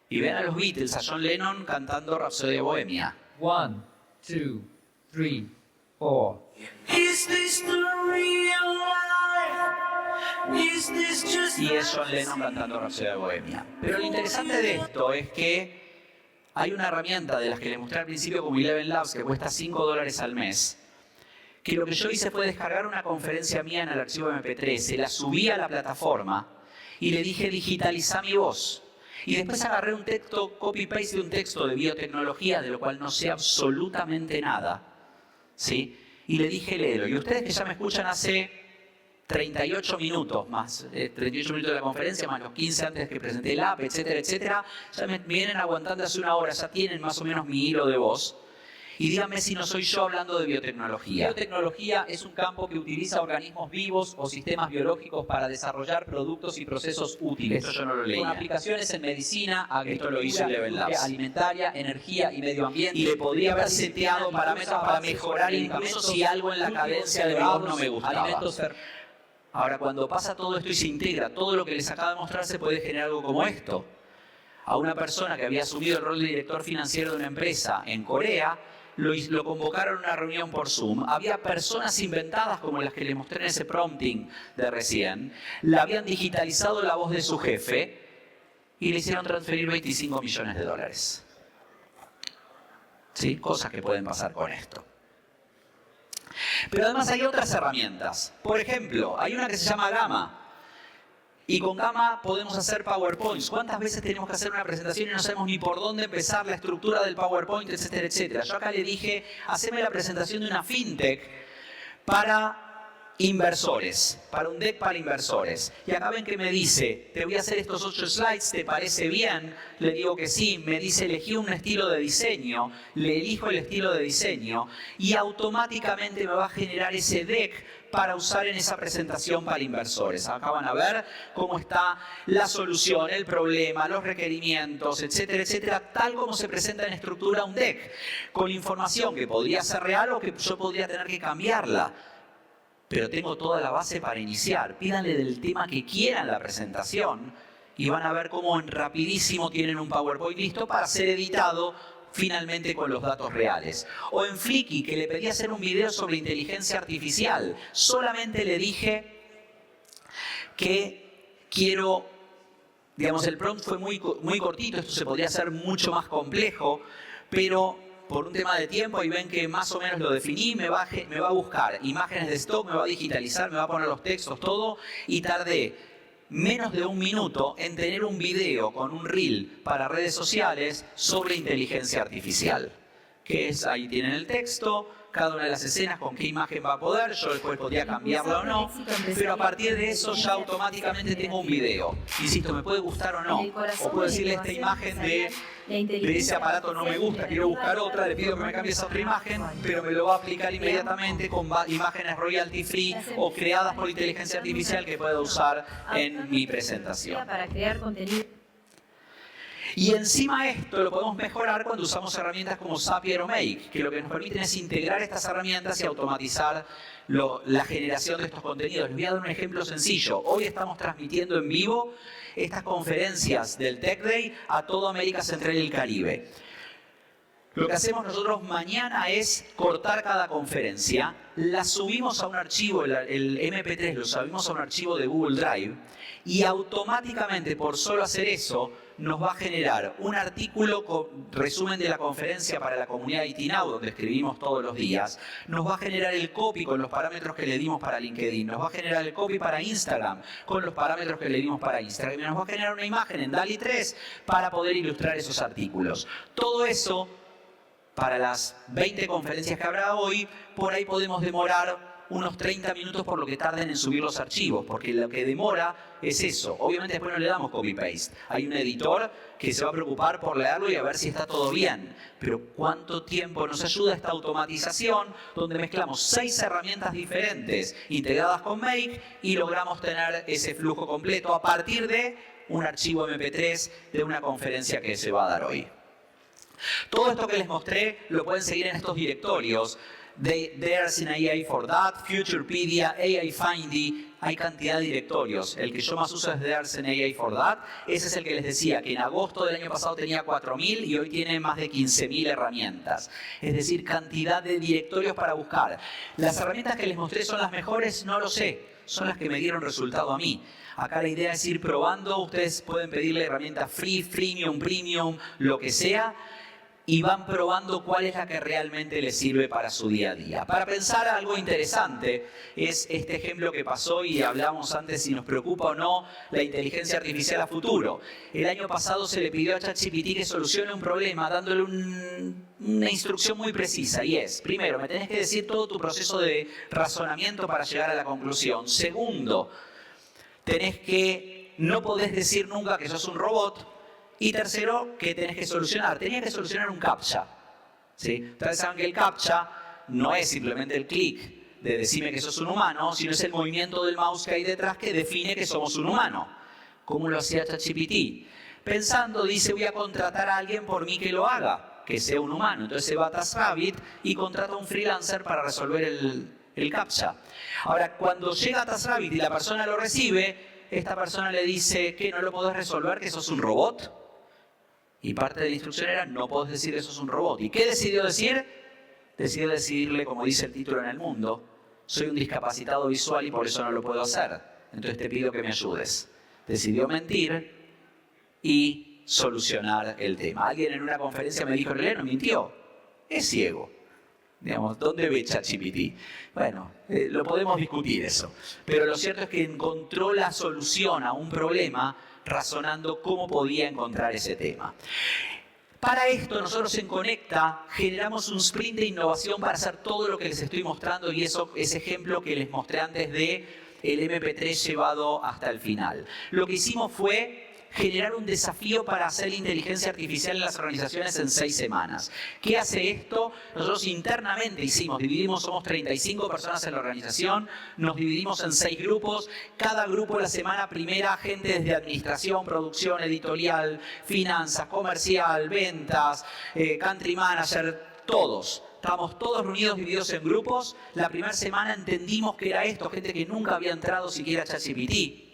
Y ven a los Beatles, a John Lennon cantando Rhapsody Bohemia. 1, 2, 3, 4. Is this the real life? Y es John Lennon cantando Rhapsody Bohemia. Pero lo interesante de esto es que hay una herramienta de las que les mostré al principio como Eleven Labs que cuesta $5 al mes, que lo que yo hice fue descargar una conferencia mía en el archivo MP3, se la subí a la plataforma y le dije digitaliza mi voz. Y después agarré un texto, copy-paste de un texto de biotecnología, de lo cual no sé absolutamente nada, ¿sí? Y le dije léelo. Y ustedes que ya me escuchan hace 38 minutos más, 38 minutos de la conferencia, más los 15 antes que presenté el app, etcétera, etcétera, ya me vienen aguantando hace una hora, ya tienen más o menos mi hilo de voz. Y díganme si no soy yo hablando de biotecnología. Biotecnología es un campo que utiliza organismos vivos o sistemas biológicos para desarrollar productos y procesos útiles. Esto yo no lo leía. Con aplicaciones en medicina, agricultura, Esto lo hizo Eleven Labs. alimentaria, energía y medio ambiente. Y le podría haber seteado parámetros para mejorar incluso si algo en la cadencia de mi voz no me gustaba. Ahora, cuando pasa todo esto y se integra todo lo que les acabo de mostrar, se puede generar algo como esto. A una persona que había asumido el rol de director financiero de una empresa en Corea, lo convocaron a una reunión por Zoom. Había personas inventadas como las que les mostré en ese prompting de recién. Le habían digitalizado la voz de su jefe y le hicieron transferir $25 millones. ¿Sí? Cosas que pueden pasar con esto. Pero además hay otras herramientas. Por ejemplo, hay una que se llama Gamma. Y con Gamma podemos hacer PowerPoints. ¿Cuántas veces tenemos que hacer una presentación y no sabemos ni por dónde empezar, la estructura del PowerPoint, etcétera, etcétera? Yo acá le dije, haceme la presentación de una fintech para inversores, para un deck para inversores. Y acá ven que me dice, te voy a hacer estos 8 slides, ¿te parece bien? Le digo que sí. Me dice, elegí un estilo de diseño. Le elijo el estilo de diseño y automáticamente me va a generar ese deck para usar en esa presentación para inversores. Acá van a ver cómo está la solución, el problema, los requerimientos, etcétera, etcétera, tal como se presenta en estructura un deck, con información que podría ser real o que yo podría tener que cambiarla. Pero tengo toda la base para iniciar. Pídanle del tema que quieran la presentación y van a ver cómo en rapidísimo tienen un PowerPoint listo para ser editado finalmente con los datos reales. O en Flickr, que le pedí hacer un video sobre inteligencia artificial. Solamente le dije que quiero, digamos, el prompt fue muy cortito, esto se podría hacer mucho más complejo, pero por un tema de tiempo, ahí ven que más o menos lo definí, me va a buscar imágenes de stock, me va a digitalizar, me va a poner los textos, todo, y tardé menos de 1 minuto en tener un video con un reel para redes sociales sobre inteligencia artificial. Que es, ahí tienen el texto, cada una de las escenas, con qué imagen va a poder, yo después podría cambiarla o no, pero a partir de eso ya automáticamente tengo un video. Insisto, me puede gustar o no, o puedo decirle esta imagen de ese aparato no me gusta, quiero buscar otra, le pido que me cambie esa otra imagen, pero me lo va a aplicar inmediatamente con imágenes royalty free o creadas por inteligencia artificial que puedo usar en mi presentación. Para crear contenido. Y encima esto lo podemos mejorar cuando usamos herramientas como Zapier o Make, que lo que nos permiten es integrar estas herramientas y automatizar la generación de estos contenidos. Les voy a dar un ejemplo sencillo. Hoy estamos transmitiendo en vivo estas conferencias del Tech Day a toda América Central y el Caribe. Lo que hacemos nosotros mañana es cortar cada conferencia, la subimos a un archivo, el MP3 lo subimos a un archivo de Google Drive y automáticamente por solo hacer eso nos va a generar un artículo con resumen de la conferencia para la comunidad de IT Now, donde escribimos todos los días. Nos va a generar el copy con los parámetros que le dimos para LinkedIn. Nos va a generar el copy para Instagram con los parámetros que le dimos para Instagram. Y nos va a generar una imagen en DALL-E 3 para poder ilustrar esos artículos. Todo eso, para las 20 conferencias que habrá hoy, por ahí podemos demorar unos 30 minutos por lo que tarden en subir los archivos, porque lo que demora es eso. Obviamente después no le damos copy-paste. Hay un editor que se va a preocupar por leerlo y a ver si está todo bien. Pero ¿cuánto tiempo nos ayuda esta automatización donde mezclamos 6 herramientas diferentes integradas con Make y logramos tener ese flujo completo a partir de un archivo MP3 de una conferencia que se va a dar hoy? Todo esto que les mostré lo pueden seguir en estos directorios. There's an AI for that, Futurepedia, AI Findy, hay cantidad de directorios. El que yo más uso es There's an AI for that. Ese es el que les decía que en agosto del año pasado tenía 4.000 y hoy tiene más de 15.000 herramientas. Es decir, cantidad de directorios para buscar. ¿Las herramientas que les mostré son las mejores? No lo sé. Son las que me dieron resultado a mí. Acá la idea es ir probando. Ustedes pueden pedirle herramientas free, freemium, premium, lo que sea. Y van probando cuál es la que realmente les sirve para su día a día. Para pensar algo interesante es este ejemplo que pasó y hablamos antes si nos preocupa o no la inteligencia artificial a futuro. El año pasado se le pidió a ChatGPT que solucione un problema dándole una instrucción muy precisa y es, primero, me tenés que decir todo tu proceso de razonamiento para llegar a la conclusión. Segundo, no podés decir nunca que sos un robot. Y tercero, ¿qué tenés que solucionar? Tenías que solucionar un CAPTCHA. ¿Sí? Ustedes saben que el CAPTCHA no es simplemente el clic de decirme que sos un humano, sino es el movimiento del mouse que hay detrás que define que somos un humano. ¿Cómo lo hacía ChatGPT? Pensando, dice, voy a contratar a alguien por mí que lo haga, que sea un humano. Entonces se va a TaskRabbit y contrata a un freelancer para resolver el CAPTCHA. Ahora, cuando llega a TaskRabbit y la persona lo recibe, esta persona le dice que no lo podés resolver, que sos un robot. Y parte de la instrucción era, no podés decir que sos un robot. ¿Y qué decidió decir? Decidió decirle, como dice el título en El Mundo, soy un discapacitado visual y por eso no lo puedo hacer. Entonces te pido que me ayudes. Decidió mentir y solucionar el tema. Alguien en una conferencia me dijo, en realidad no mintió, es ciego. Digamos, ¿dónde ve ChatGPT? Bueno, lo podemos discutir eso. Pero lo cierto es que encontró la solución a un problema razonando cómo podía encontrar ese tema. Para esto, nosotros en Conecta generamos un sprint de innovación para hacer todo lo que les estoy mostrando y ese ejemplo que les mostré antes de el MP3 llevado hasta el final. Lo que hicimos fue generar un desafío para hacer la inteligencia artificial en las organizaciones en 6 semanas. ¿Qué hace esto? Nosotros internamente somos 35 personas en la organización, nos dividimos en 6 grupos, cada grupo la semana primera, gente desde administración, producción, editorial, finanzas, comercial, ventas, country manager, todos. Estábamos todos reunidos, divididos en grupos. La primera semana entendimos que era esto, gente que nunca había entrado siquiera a ChatGPT.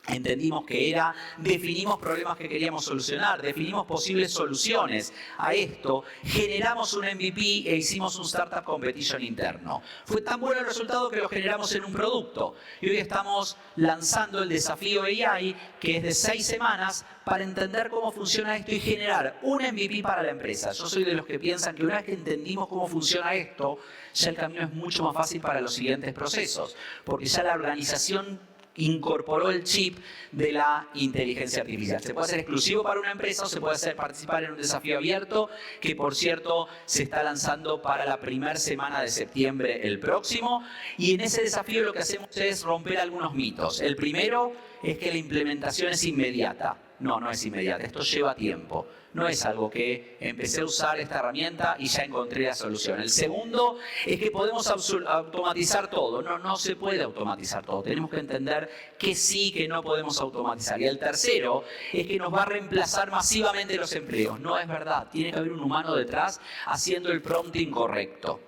Entendimos que definimos problemas que queríamos solucionar, definimos posibles soluciones a esto, generamos un MVP e hicimos un Startup Competition interno. Fue tan bueno el resultado que lo generamos en un producto. Y hoy estamos lanzando el desafío AI, que es de 6 semanas, para entender cómo funciona esto y generar un MVP para la empresa. Yo soy de los que piensan que una vez que entendimos cómo funciona esto, ya el camino es mucho más fácil para los siguientes procesos, porque ya la organización incorporó el chip de la inteligencia artificial. Se puede hacer exclusivo para una empresa o se puede hacer participar en un desafío abierto que, por cierto, se está lanzando para la primera semana de septiembre el próximo. Y en ese desafío lo que hacemos es romper algunos mitos. El primero es que la implementación es inmediata. No es inmediata. Esto lleva tiempo. No es algo que empecé a usar esta herramienta y ya encontré la solución. El segundo es que podemos automatizar todo. No se puede automatizar todo. Tenemos que entender que sí, que no podemos automatizar. Y el tercero es que nos va a reemplazar masivamente los empleos. No es verdad. Tiene que haber un humano detrás haciendo el prompting correcto.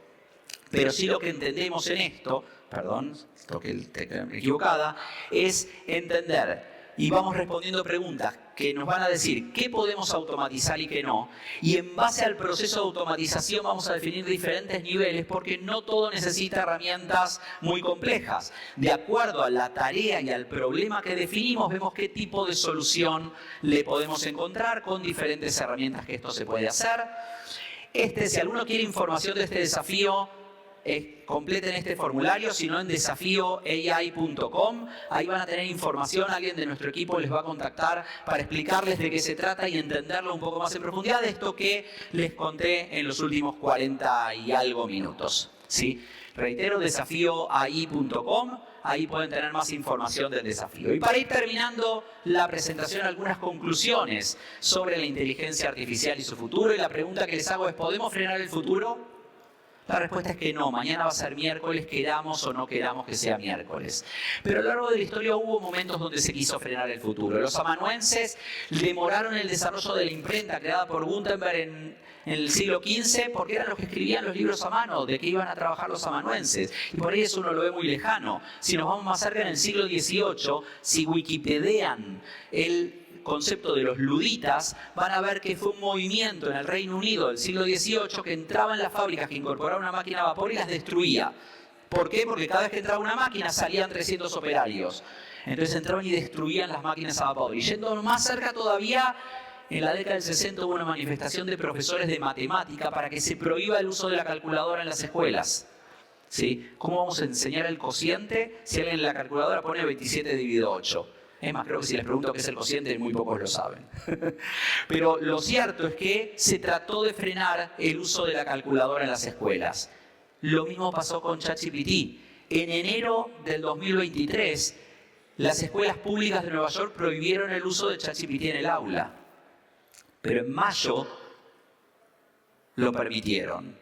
Pero sí lo que entendemos en esto, equivocada, es entender. Y vamos respondiendo preguntas que nos van a decir qué podemos automatizar y qué no. Y en base al proceso de automatización vamos a definir diferentes niveles porque no todo necesita herramientas muy complejas. De acuerdo a la tarea y al problema que definimos, vemos qué tipo de solución le podemos encontrar con diferentes herramientas que esto se puede hacer. Si alguno quiere información de este desafío, completen este formulario, si no en desafioai.com. Ahí van a tener información, alguien de nuestro equipo les va a contactar para explicarles de qué se trata y entenderlo un poco más en profundidad de esto que les conté en los últimos 40 y algo minutos. ¿Sí? Reitero, desafioai.com. Ahí pueden tener más información del desafío. Y para ir terminando la presentación, algunas conclusiones sobre la inteligencia artificial y su futuro. Y la pregunta que les hago es, ¿podemos frenar el futuro? La respuesta es que no. Mañana va a ser miércoles, queramos o no queramos que sea miércoles. Pero a lo largo de la historia hubo momentos donde se quiso frenar el futuro. Los amanuenses demoraron el desarrollo de la imprenta creada por Gutenberg en el siglo XV porque eran los que escribían los libros a mano, de qué iban a trabajar los amanuenses. Y por ahí eso uno lo ve muy lejano. Si nos vamos más cerca, en el siglo XVIII, si wikipedian el concepto de los luditas, van a ver que fue un movimiento en el Reino Unido del siglo XVIII que entraba en las fábricas que incorporaban una máquina a vapor y las destruía. ¿Por qué? Porque cada vez que entraba una máquina salían 300 operarios. Entonces entraban y destruían las máquinas a vapor. Y yendo más cerca todavía, en la década del 60 hubo una manifestación de profesores de matemática para que se prohíba el uso de la calculadora en las escuelas. ¿Sí? ¿Cómo vamos a enseñar el cociente si alguien en la calculadora pone 27 dividido 8? Es más, creo que si les pregunto qué es el cociente, muy pocos lo saben. Pero lo cierto es que se trató de frenar el uso de la calculadora en las escuelas. Lo mismo pasó con ChatGPT. En enero del 2023, las escuelas públicas de Nueva York prohibieron el uso de ChatGPT en el aula. Pero en mayo lo permitieron.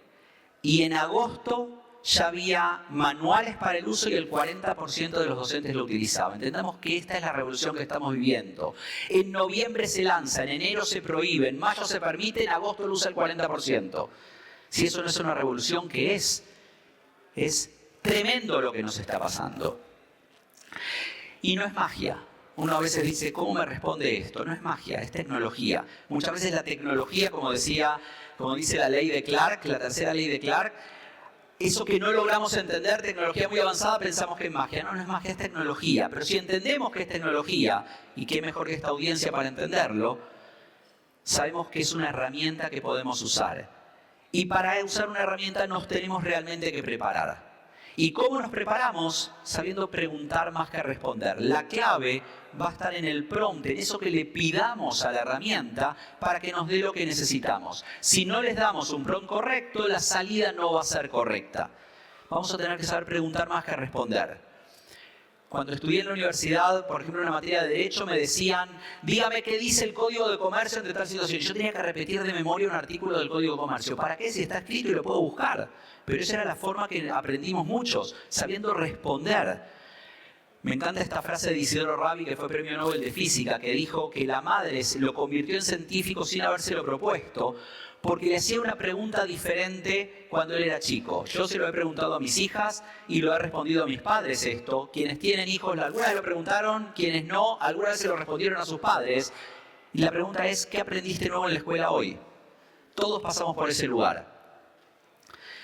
Y en agosto ya había manuales para el uso y el 40% de los docentes lo utilizaban. Entendamos que esta es la revolución que estamos viviendo. En noviembre se lanza, en enero se prohíbe, en mayo se permite, en agosto lo usa el 40%. Si eso no es una revolución, ¿qué es? Es tremendo lo que nos está pasando. Y no es magia. Uno a veces dice, ¿cómo me responde esto? No es magia, es tecnología. Muchas veces la tecnología, como dice la ley de Clark, la tercera ley de Clark, eso que no logramos entender, tecnología muy avanzada, pensamos que es magia. No es magia, es tecnología. Pero si entendemos que es tecnología, y qué mejor que esta audiencia para entenderlo, sabemos que es una herramienta que podemos usar. Y para usar una herramienta nos tenemos realmente que preparar. ¿Y cómo nos preparamos? Sabiendo preguntar más que responder. La clave va a estar en el prompt, en eso que le pidamos a la herramienta para que nos dé lo que necesitamos. Si no les damos un prompt correcto, la salida no va a ser correcta. Vamos a tener que saber preguntar más que responder. Cuando estudié en la universidad, por ejemplo, en una materia de Derecho, me decían, dígame qué dice el Código de Comercio entre tal situación. Yo tenía que repetir de memoria un artículo del Código de Comercio. ¿Para qué? Si está escrito y lo puedo buscar. Pero esa era la forma que aprendimos muchos, sabiendo responder. Me encanta esta frase de Isidoro Rabi, que fue premio Nobel de Física, que dijo que la madre lo convirtió en científico sin habérselo propuesto, porque le hacía una pregunta diferente cuando él era chico. Yo se lo he preguntado a mis hijas y lo he respondido a mis padres esto. Quienes tienen hijos, alguna vez lo preguntaron, quienes no, alguna vez se lo respondieron a sus padres. Y la pregunta es, ¿qué aprendiste nuevo en la escuela hoy? Todos pasamos por ese lugar.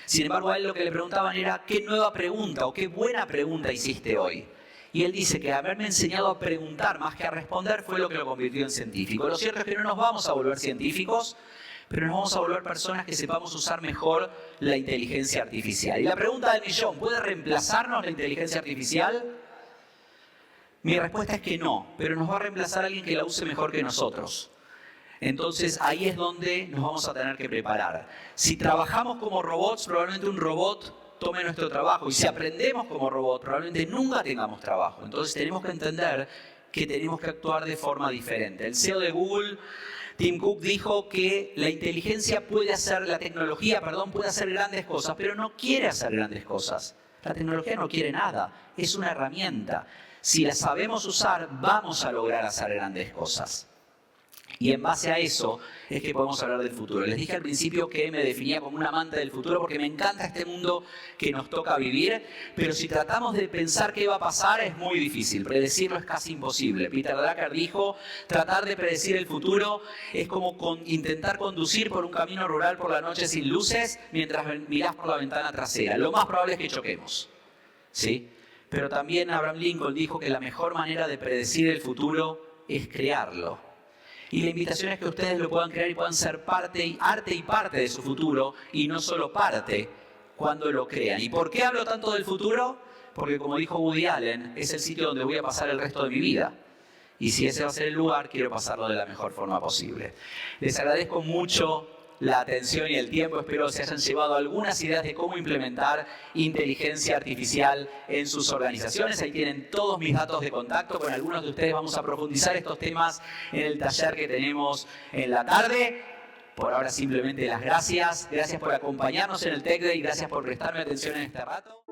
Sin embargo, a él lo que le preguntaban era, ¿qué nueva pregunta o qué buena pregunta hiciste hoy? Y él dice que haberme enseñado a preguntar más que a responder fue lo que lo convirtió en científico. Lo cierto es que no nos vamos a volver científicos, pero nos vamos a volver personas que sepamos usar mejor la inteligencia artificial. Y la pregunta del millón, ¿puede reemplazarnos la inteligencia artificial? Mi respuesta es que no, pero nos va a reemplazar alguien que la use mejor que nosotros. Entonces ahí es donde nos vamos a tener que preparar. Si trabajamos como robots, probablemente un robot tome nuestro trabajo. Y si aprendemos como robot, probablemente nunca tengamos trabajo. Entonces tenemos que entender que tenemos que actuar de forma diferente. El CEO de Google, Tim Cook, dijo que la tecnología puede hacer grandes cosas, pero no quiere hacer grandes cosas. La tecnología no quiere nada, es una herramienta. Si la sabemos usar, vamos a lograr hacer grandes cosas. Y en base a eso es que podemos hablar del futuro. Les dije al principio que me definía como un amante del futuro porque me encanta este mundo que nos toca vivir, pero si tratamos de pensar qué va a pasar es muy difícil. Predecirlo es casi imposible. Peter Drucker dijo, tratar de predecir el futuro es como intentar conducir por un camino rural por la noche sin luces mientras mirás por la ventana trasera. Lo más probable es que choquemos, ¿sí? Pero también Abraham Lincoln dijo que la mejor manera de predecir el futuro es crearlo. Y la invitación es que ustedes lo puedan crear y puedan ser parte y parte de su futuro, y no solo parte cuando lo crean. ¿Y por qué hablo tanto del futuro? Porque como dijo Woody Allen, es el sitio donde voy a pasar el resto de mi vida. Y si ese va a ser el lugar, quiero pasarlo de la mejor forma posible. Les agradezco mucho la atención y el tiempo. Espero se hayan llevado algunas ideas de cómo implementar inteligencia artificial en sus organizaciones. Ahí tienen todos mis datos de contacto. Con algunos de ustedes vamos a profundizar estos temas en el taller que tenemos en la tarde. Por ahora simplemente las gracias. Gracias por acompañarnos en el Tech Day. Gracias por prestarme atención en este rato.